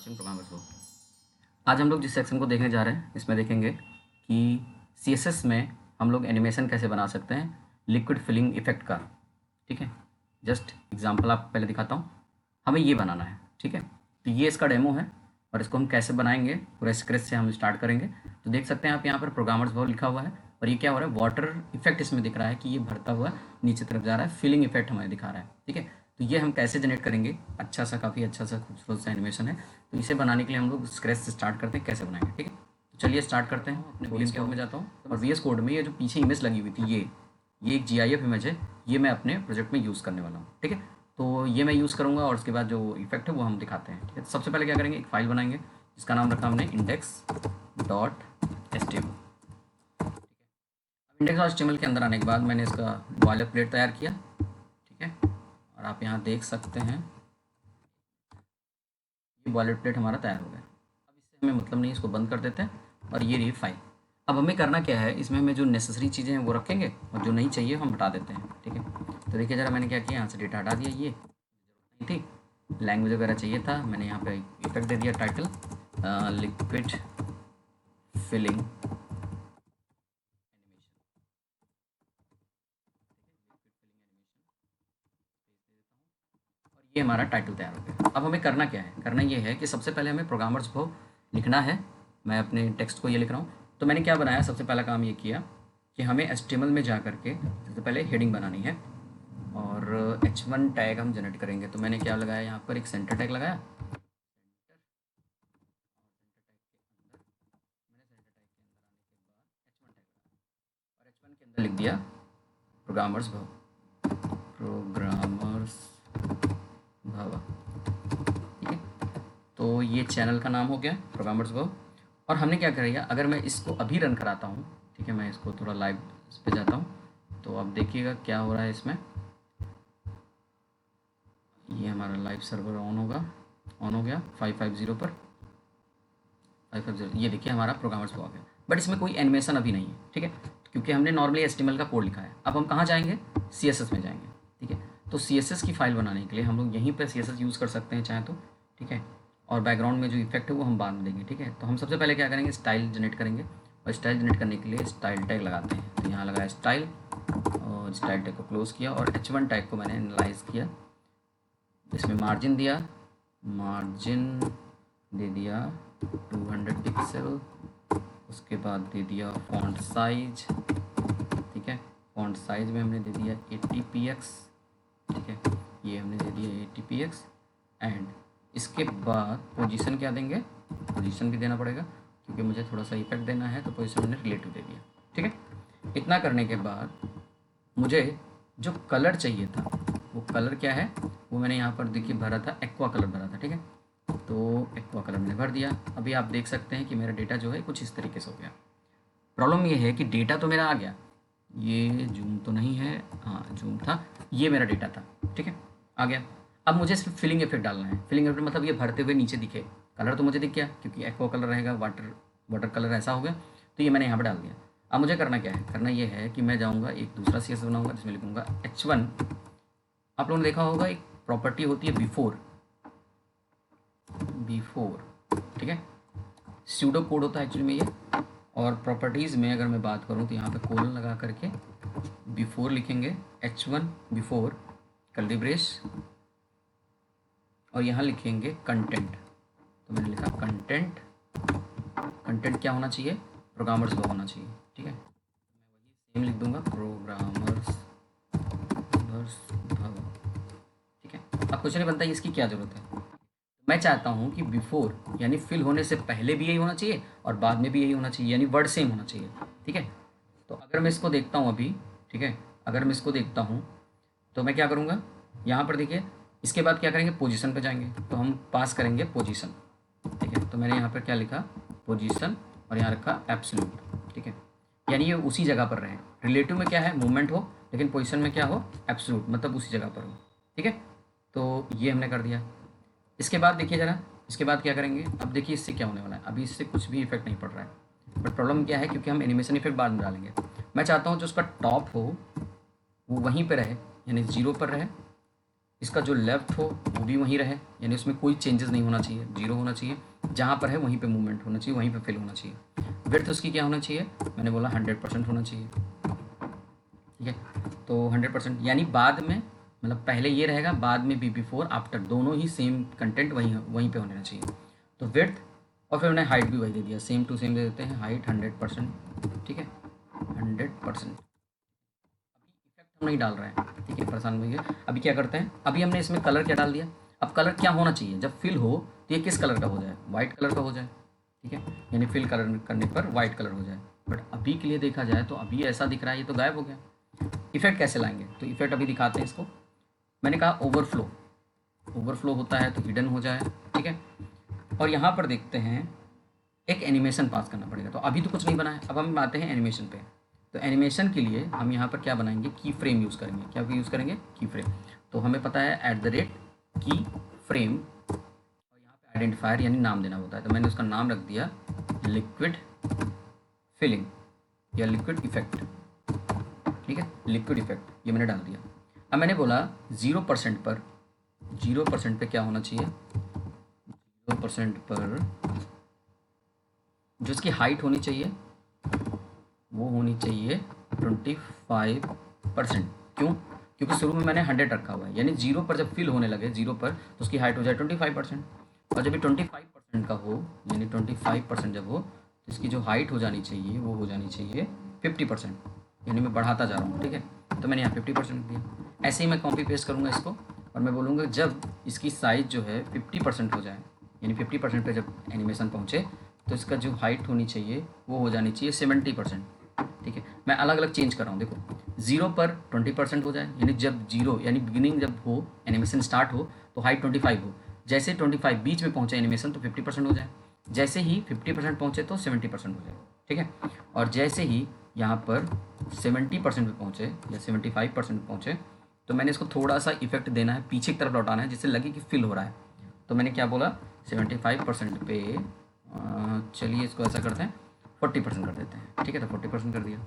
Watching programmers हो। आज हम लोग जिस सेक्शन को देखने जा रहे हैं इसमें देखेंगे कि सीएसएस में हम लोग एनिमेशन कैसे बना सकते हैं लिक्विड फिलिंग इफेक्ट का। ठीक है, जस्ट एग्जांपल आप पहले दिखाता हूँ। हमें ये बनाना है, ठीक है। तो ये इसका डेमो है और इसको हम कैसे बनाएंगे पूरे स्क्रैच से हम स्टार्ट करेंगे। तो देख सकते हैं आप यहाँ पर प्रोग्रामर्स बहुत लिखा हुआ है और ये क्या हो रहा है, वाटर इफेक्ट इसमें दिख रहा है कि ये भरता हुआ नीचे तरफ जा रहा है, फिलिंग इफेक्ट हमें दिखा रहा है। ठीक है, तो ये हम कैसे जनरेट करेंगे, अच्छा सा काफ़ी अच्छा सा खूबसूरत सा एनिमेशन है। तो इसे बनाने के लिए हम लोग स्क्रैच से स्टार्ट करते हैं, कैसे बनाएंगे। ठीक है, तो चलिए स्टार्ट करते हैं। अपने वीएस कोड में जाता हूँ और वीएस कोड में ये जो पीछे इमेज लगी हुई थी ये एक जीआईएफ इमेज है, ये मैं अपने प्रोजेक्ट में यूज़ करने वाला हूँ। ठीक है, तो ये मैं यूज़ करूँगा और उसके बाद जो इफेक्ट है वो हम दिखाते हैं। ठीक है, तो सबसे पहले क्या करेंगे, एक फाइल बनाएंगे जिसका नाम रखा हमने index.html। index.html के अंदर आने के बाद मैंने इसका बॉयलर प्लेट तैयार किया। ठीक है, और आप यहाँ देख सकते हैं ये बॉयलर प्लेट हमारा तैयार हो गया। अब इससे हमें मतलब नहीं, इसको बंद कर देते हैं और ये रही फाइल। अब हमें करना क्या है, इसमें हमें जो नेसेसरी चीज़ें हैं वो रखेंगे और जो नहीं चाहिए हम हटा देते हैं। ठीक है, तो देखिए ज़रा मैंने क्या किया, यहाँ से डेटा हटा दिया, ये नहीं थी, लैंग्वेज वगैरह चाहिए था, मैंने यहाँ पे इफेक्ट दे दिया, टाइटल लिक्विड फिलिंग एनिमेशन। और ये हमारा टाइटल तैयार हो गया। अब हमें करना क्या है, करना ये है कि सबसे पहले हमें प्रोग्रामर्स को लिखना है। मैं अपने टेक्स्ट को ये लिख रहा हूँ, तो मैंने क्या बनाया, सबसे पहला काम ये किया कि हमें HTML में जा करके सबसे पहले हेडिंग बनानी है और H1 टैग हम जनरेट करेंगे। तो मैंने क्या लगाया, यहाँ पर एक सेंटर टैग लगाया, और H1 के अंदर लिख दिया प्रोग्रामर्स भव, प्रोग्रामर्स भव। ठीक है, तो ये चैनल का नाम हो गया प्रोग्रामर्स भव। और हमने क्या किया, अगर मैं इसको अभी रन कराता हूँ, ठीक है, मैं इसको थोड़ा लाइव इस पे जाता हूँ, तो अब देखिएगा क्या हो रहा है इसमें। ये हमारा लाइव सर्वर ऑन होगा, ऑन हो गया 550 पर, 550। ये देखिए हमारा प्रोग्रामर्स भव आ गया, बट इसमें कोई एनिमेशन अभी नहीं है। ठीक है, क्योंकि हमने नॉर्मली HTML का कोड लिखा है। अब हम कहाँ जाएंगे, CSS में जाएंगे। ठीक है, तो CSS की फाइल बनाने के लिए हम लोग यहीं पर CSS यूज़ कर सकते हैं चाहे तो। ठीक है, और बैकग्राउंड में जो इफेक्ट है वो हम बाद में देंगे। ठीक है, तो हम सबसे पहले क्या करेंगे, स्टाइल जनरेट करेंगे और स्टाइल जनरेट करने के लिए स्टाइल टैग लगाते हैं। तो यहाँ लगाया स्टाइल और स्टाइल टैग को क्लोज़ किया और H1 टैग को मैंने एनालाइज किया। इसमें मार्जिन दिया, मार्जिन दे दिया 200 पिक्सल, उसके बाद दे दिया फॉन्ट साइज। ठीक है, फॉन्ट साइज में हमने दे दिया 80px। ठीक है, ये हमने दे दिया 80px एंड इसके बाद पोजीशन क्या देंगे, पोजीशन भी देना पड़ेगा क्योंकि मुझे थोड़ा सा इफेक्ट देना है, तो पोजीशन मैंने रिलेटिव दे दिया। ठीक है, इतना करने के बाद मुझे जो कलर चाहिए था वो कलर क्या है, वो मैंने यहाँ पर देखिए भरा था, एक्वा कलर भरा था। ठीक है, तो एक्वा कलर मैंने भर दिया। अभी आप देख सकते हैं कि मेरा डेटा जो है कुछ इस तरीके से हो गया। प्रॉब्लम ये है कि डेटा तो मेरा आ गया, ये जूम तो नहीं है, हाँ जूम था, ये मेरा डेटा था। ठीक है, आ गया। अब मुझे सिर्फ फिलिंग इफेक्ट डालना है। फिलिंग इफेक्ट मतलब ये भरते हुए नीचे दिखे, कलर तो मुझे दिख गया क्योंकि एक्वा कलर रहेगा, वाटर कलर ऐसा हो गया, तो ये मैंने यहाँ पर डाल दिया। अब मुझे करना क्या है, करना ये है कि मैं जाऊँगा एक दूसरा CSS बनाऊँगा जिसमें लिखूँगा H1। आप लोगों ने देखा होगा एक प्रॉपर्टी होती है बिफोर, ठीक है, स्यूडो कोड होता है एक्चुअली में ये। और प्रॉपर्टीज़ में अगर मैं बात करूँ तो यहाँ पे कोलन लगा करके बिफोर लिखेंगे, H1 बिफोर कर्ली ब्रेस और यहाँ लिखेंगे कंटेंट। तो मैंने लिखा कंटेंट, कंटेंट क्या होना चाहिए, प्रोग्रामर्स भव होना चाहिए। ठीक है, मैं वही सेम लिख दूंगा, प्रोग्रामर्स भव। ठीक है, अब क्वेश्चन ये बनता है इसकी क्या ज़रूरत है। मैं चाहता हूँ कि बिफोर यानी फिल होने से पहले भी यही होना चाहिए और बाद में भी यही होना चाहिए, यानी वर्ड सेम होना चाहिए। ठीक है, तो अगर मैं इसको देखता हूँ अभी, ठीक है, अगर मैं इसको देखता हूँ तो मैं क्या करूँगा, यहाँ पर देखिए इसके बाद क्या करेंगे, पोजीशन पे जाएंगे, तो हम पास करेंगे पोजीशन। ठीक है, तो मैंने यहाँ पर क्या लिखा, पोजीशन, और यहाँ रखा एब्सोल्यूट। ठीक है, यानी ये उसी जगह पर रहे। रिलेटिव में क्या है, मूवमेंट हो, लेकिन पोजीशन में क्या हो, एब्सोल्यूट, मतलब उसी जगह पर हो। ठीक है, तो ये हमने कर दिया। इसके बाद देखिए ज़रा, इसके बाद क्या करेंगे, अब देखिए इससे क्या होने वाला है, अभी इससे कुछ भी इफेक्ट नहीं पड़ रहा है, बट प्रॉब्लम क्या है, क्योंकि हम एनिमेशन इफेक्ट बाद में डालेंगे। मैं चाहता हूँ जो उसका टॉप हो वो वहीं पे रहे, यानी 0 पर रहे, इसका जो लेफ्ट हो वो भी वहीं रहे, यानी उसमें कोई चेंजेस नहीं होना चाहिए, 0 होना चाहिए, जहाँ पर है वहीं पे मूवमेंट होना चाहिए, वहीं पे फिल होना चाहिए। विड्थ उसकी क्या होना चाहिए, मैंने बोला 100% होना चाहिए, ठीक है। तो 100% यानी बाद में, मतलब पहले ये रहेगा, बाद में भी, बिफोर आफ्टर दोनों ही सेम कंटेंट वहीं वहीं पे होना चाहिए। तो विड्थ, और फिर उन्हें हाइट भी वही दे दिया, सेम टू सेम दे देते हैं, हाइट 100%, ठीक है, 100%। हम नहीं डाल रहे हैं, ठीक है, परेशान हुई है। अभी क्या करते हैं, अभी हमने इसमें कलर क्या डाल दिया। अब कलर क्या होना चाहिए, जब फिल हो तो ये किस कलर का हो जाए, वाइट कलर का हो जाए, ठीक है, यानी फिल कलर करने पर वाइट कलर हो जाए। बट अभी के लिए देखा जाए तो अभी ऐसा दिख रहा है, ये तो गायब हो गया। इफेक्ट कैसे लाएंगे, तो इफेक्ट अभी दिखाते हैं इसको। मैंने कहा ओवरफ्लो, ओवरफ्लो होता है तो हिडन हो जाए, ठीक है। और यहाँ पर देखते हैं एक एनिमेशन पास करना पड़ेगा, तो अभी तो कुछ नहीं बना है, अब हम आते हैं एनिमेशन पे। तो एनिमेशन के लिए हम यहाँ पर क्या बनाएंगे, की फ्रेम यूज़ करेंगे। क्या यूज़ करेंगे, की फ्रेम। तो हमें पता है @ की फ्रेम, और यहाँ पे आइडेंटिफायर यानी नाम देना होता है, तो मैंने उसका नाम रख दिया लिक्विड फिलिंग या लिक्विड इफेक्ट, ठीक है, लिक्विड इफेक्ट, ये मैंने डाल दिया। अब मैंने बोला 0% पर, 0% पे क्या होना चाहिए, 0% पर जो इसकी हाइट होनी चाहिए वो होनी चाहिए 25%। क्यों, क्योंकि शुरू में मैंने 100 रखा हुआ है, यानी 0 पर जब फिल होने लगे 0 पर तो उसकी हाइट हो जाए 25%, और जब ये 25% का हो, यानी 25% जब हो तो इसकी जो हाइट हो जानी चाहिए वो हो जानी चाहिए 50%, यानी मैं बढ़ाता जा रहा हूँ, ठीक है। तो मैंने यहाँ 50% दिया। ऐसे ही मैं कॉपी पेस्ट करूँगा इसको, और मैं बोलूँगा जब इसकी साइज़ जो है 50% हो जाए, यानी 50% पे जब एनिमेशन पहुँचे तो इसका जो हाइट होनी चाहिए वो हो जानी चाहिए 70%, ठीक है। मैं अलग अलग चेंज कर रहा हूँ, देखो 0 पर 20% हो जाए, यानी जब 0 यानी बिगिनिंग जब हो, एनिमेशन स्टार्ट हो तो हाइट 25 हो, जैसे 25 बीच में पहुँचे एनिमेशन तो 50% हो जाए, जैसे ही 50% पहुँचे तो 70% हो जाए, ठीक है। और जैसे ही यहाँ पर 70% पे पहुँचे या 75% पे पहुँचे तो मैंने इसको थोड़ा सा इफेक्ट देना है, पीछे की तरफ लौटाना है, जिससे लगे कि फिल हो रहा है। तो मैंने क्या बोला, 75% पे चलिए इसको ऐसा करते हैं 40% कर देते हैं, ठीक है। तो 40% कर दिया।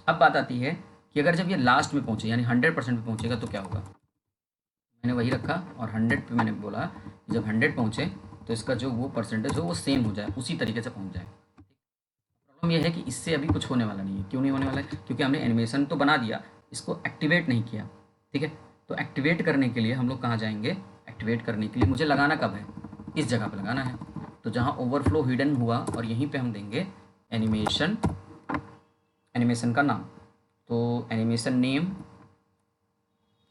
अब बात आती है कि अगर जब ये लास्ट में पहुँचे यानी 100% पे पहुँचेगा तो क्या होगा, मैंने वही रखा, और 100 पे मैंने बोला जब 100 पहुँचे तो इसका जो वो परसेंटेज हो वो सेम हो जाए, उसी तरीके से पहुँच जाए। प्रॉब्लम ये है कि इससे अभी कुछ होने वाला नहीं है। क्यों नहीं होने वाला है, क्योंकि हमने एनिमेशन तो बना दिया, इसको एक्टिवेट नहीं किया, ठीक है। तो एक्टिवेट करने के लिए हम लोग कहाँ जाएंगे, एक्टिवेट करने के लिए मुझे लगाना कब है, इस जगह पर लगाना है। तो जहाँ ओवरफ्लो हिडन हुआ और यहीं पे हम देंगे एनिमेशन, एनिमेशन का नाम। तो एनिमेशन नेम,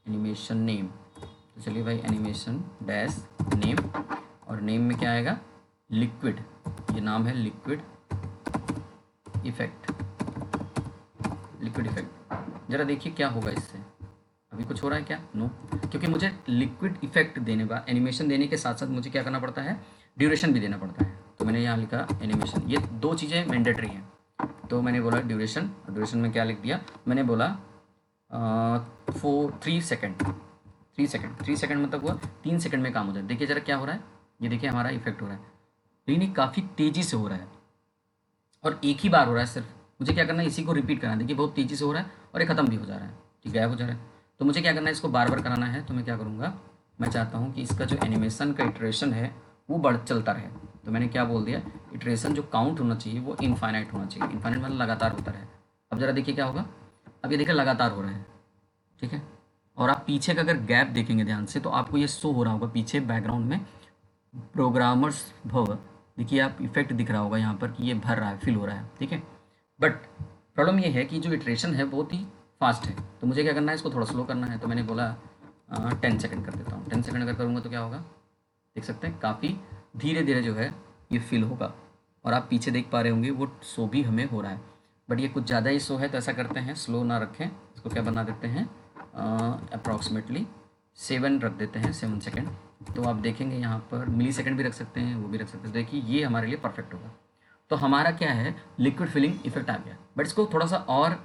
एनिमेशन नेम, तो चलिए भाई एनिमेशन डैश नेम, और नेम में क्या आएगा, लिक्विड, ये नाम है लिक्विड इफेक्ट, लिक्विड इफेक्ट। ज़रा देखिए क्या होगा इससे, अभी कुछ हो रहा है क्या, नो, क्योंकि मुझे लिक्विड इफेक्ट देने का, एनिमेशन देने के साथ साथ मुझे क्या करना पड़ता है, ड्यूरेशन भी देना पड़ता है। तो मैंने यहाँ लिखा एनिमेशन, ये दो चीज़ें मैंडेटरी हैं। तो मैंने बोला ड्यूरेशन, ड्यूरेशन में क्या लिख दिया, मैंने बोला 3 सेकेंड, 3 सेकेंड मतलब हुआ 3 सेकेंड में काम हो जाए। देखिए ज़रा क्या हो रहा है, ये देखिए हमारा इफेक्ट हो रहा है, लेकिन ये काफ़ी तेज़ी से हो रहा है और एक ही बार हो रहा है सिर्फ। मुझे क्या करना है, इसी को रिपीट करना है। देखिए बहुत तेज़ी से हो रहा है और ये ख़त्म भी हो जा रहा है, ठीक, गायब हो जा रहा है। तो मुझे क्या करना है, इसको बार बार कराना है। तो मैं क्या करूँगा, मैं चाहता हूँ कि इसका जो एनिमेशन का इटरेशन है वो बढ़ चलता रहे। तो मैंने क्या बोल दिया, इटरेशन जो काउंट होना चाहिए वो इनफाइनाइट होना चाहिए। इनफाइनाइट मतलब लगातार होता रहे। अब ज़रा देखिए क्या होगा, अब ये देखिए लगातार हो रहा है, ठीक है। और आप पीछे का अगर गैप देखेंगे ध्यान से तो आपको ये शो हो रहा होगा पीछे बैकग्राउंड में, प्रोग्रामर्स भव, देखिए आप इफेक्ट दिख रहा होगा यहाँ पर कि ये भर रहा है, फिल हो रहा है, ठीक है। बट प्रॉब्लम ये है कि जो इटरेशन है बहुत ही फास्ट है। तो मुझे क्या करना है, इसको थोड़ा स्लो करना है। तो मैंने बोला 10 सेकंड कर देता हूँ। 10 सेकंड अगर करूँगा तो क्या होगा, देख सकते हैं काफ़ी धीरे धीरे जो है ये फिल होगा, और आप पीछे देख पा रहे होंगे वो शो भी हमें हो रहा है। बट ये कुछ ज़्यादा ही शो है, तो ऐसा करते हैं स्लो ना रखें, इसको क्या बना देते हैं अप्रॉक्सीमेटली 7 रख देते हैं, 7 सेकेंड। तो आप देखेंगे यहाँ पर मिली सेकेंड भी रख सकते हैं, वो भी रख सकते हैं। देखिए ये हमारे लिए परफेक्ट होगा। तो हमारा क्या है, लिक्विड फिलिंग इफेक्ट आ गया। बट इसको थोड़ा सा और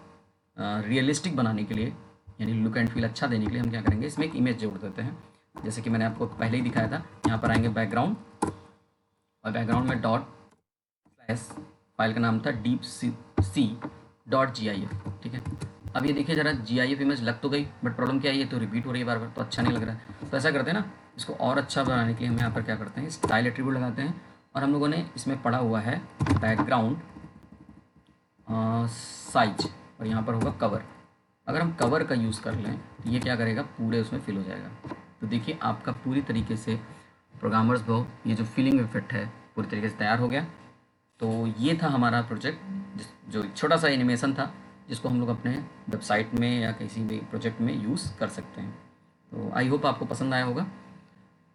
रियलिस्टिक बनाने के लिए, यानी लुक एंड फील अच्छा देने के लिए हम क्या करेंगे, इसमें एक इमेज जोड़ देते हैं। जैसे कि मैंने आपको पहले ही दिखाया था, यहाँ पर आएंगे बैकग्राउंड, और बैकग्राउंड में डॉट स्लैश, फाइल का नाम था deep c.gif, ठीक है। अब ये देखिए ज़रा GIF इमेज लग तो गई, बट प्रॉब्लम क्या है, ये तो रिपीट हो रही है बार बार, तो अच्छा नहीं लग रहा है। तो ऐसा करते हैं ना, इसको और अच्छा बनाने के लिए हम यहाँ पर क्या करते हैं, स्टाइल एट्रीब्यूट लगाते हैं, और हम लोगों ने इसमें पढ़ा हुआ है बैकग्राउंड साइज, और यहाँ पर होगा कवर। अगर हम कवर का यूज़ कर लें तो ये क्या करेगा, पूरे उसमें फिल हो जाएगा। तो देखिए आपका पूरी तरीके से प्रोग्रामर्स वो ये जो फिलिंग इफेक्ट है पूरी तरीके से तैयार हो गया। तो ये था हमारा प्रोजेक्ट, जो एक छोटा सा एनिमेशन था, जिसको हम लोग अपने वेबसाइट में या किसी भी प्रोजेक्ट में यूज़ कर सकते हैं। तो आई होप आपको पसंद आया होगा।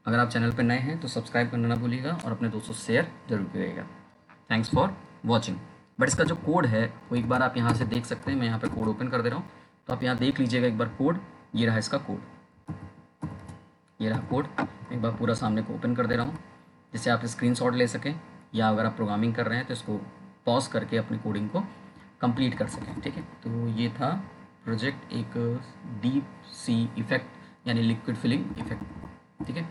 अगर आप चैनल पर नए हैं तो सब्सक्राइब करना ना भूलिएगा और अपने दोस्तों से शेयर जरूर करिएगा। Thanks for watching. बट इसका जो कोड है वो एक बार आप यहाँ से देख सकते हैं, मैं यहाँ पर कोड ओपन कर दे रहा हूँ, तो आप यहाँ देख लीजिएगा एक बार कोड। ये रहा इसका कोड, ये रहा कोड। एक बार पूरा सामने को ओपन कर दे रहा हूँ, जिससे आप स्क्रीनशॉट ले सकें, या अगर आप प्रोग्रामिंग कर रहे हैं तो इसको पॉज करके अपनी कोडिंग को कंप्लीट कर सकें। ठीक है, तो ये था प्रोजेक्ट, एक डीप सी इफेक्ट यानी लिक्विड फिलिंग इफेक्ट। ठीक है,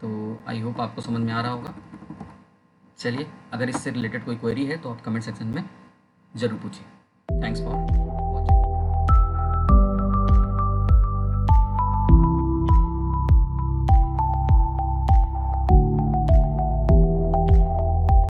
तो आई होप आपको समझ में आ रहा होगा। चलिए, अगर इससे रिलेटेड कोई क्वेरी है तो आप कमेंट सेक्शन में ज़रूर पूछिए। Thanks for